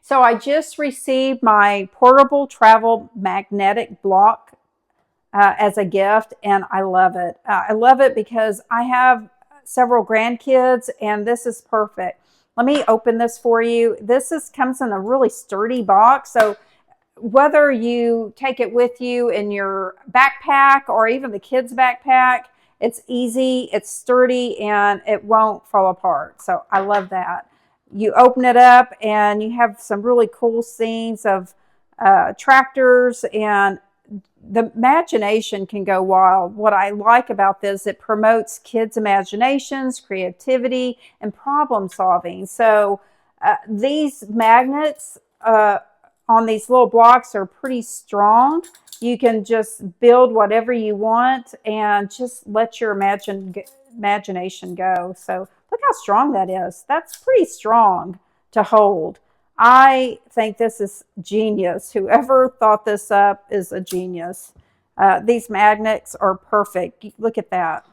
So I just received my portable travel magnetic block as a gift, and I love it. I love it because I have several grandkids, and this is perfect. Let me open this for you. Comes in a really sturdy box, so whether you take it with you in your backpack or even the kids' backpack, it's easy, it's sturdy, and it won't fall apart. So I love that. You open it up and you have some really cool scenes of tractors, and the imagination can go wild. What I like about this, it promotes kids' imaginations, creativity, and problem solving. So these magnets on these little blocks are pretty strong. You can just build whatever you want and just let your imagination go. So look how strong that is. That's pretty strong to hold. I think this is genius. Whoever thought this up is a genius. These magnets are perfect. Look at that.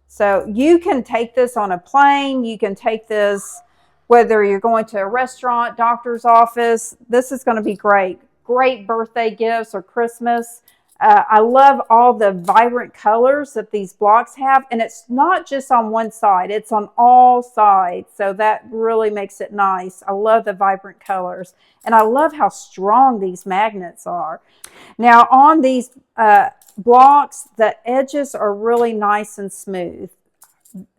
So you can take this on a plane. You can take this whether you're going to a restaurant, doctor's office. This is going to be great. Great birthday gifts or Christmas. I love all the vibrant colors that these blocks have, and it's not just on one side, it's on all sides, so that really makes it nice. I love the vibrant colors, and I love how strong these magnets are. Now on these blocks, the edges are really nice and smooth,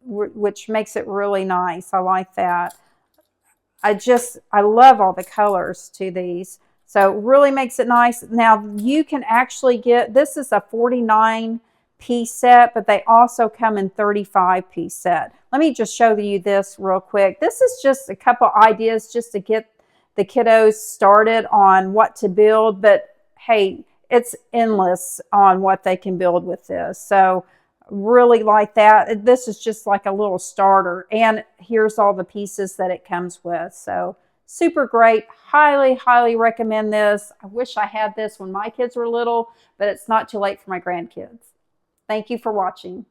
which makes it really nice. I like that. I love all the colors to these. So it really makes it nice. Now you can actually get, this is a 49-piece set, but they also come in 35-piece set. Let me just show you this real quick. This is just a couple ideas just to get the kiddos started on what to build, but hey, it's endless on what they can build with this. So really like that. This is just like a little starter, and here's all the pieces that it comes with. So super great. Highly, highly recommend this. I wish I had this when my kids were little, but it's not too late for my grandkids. Thank you for watching.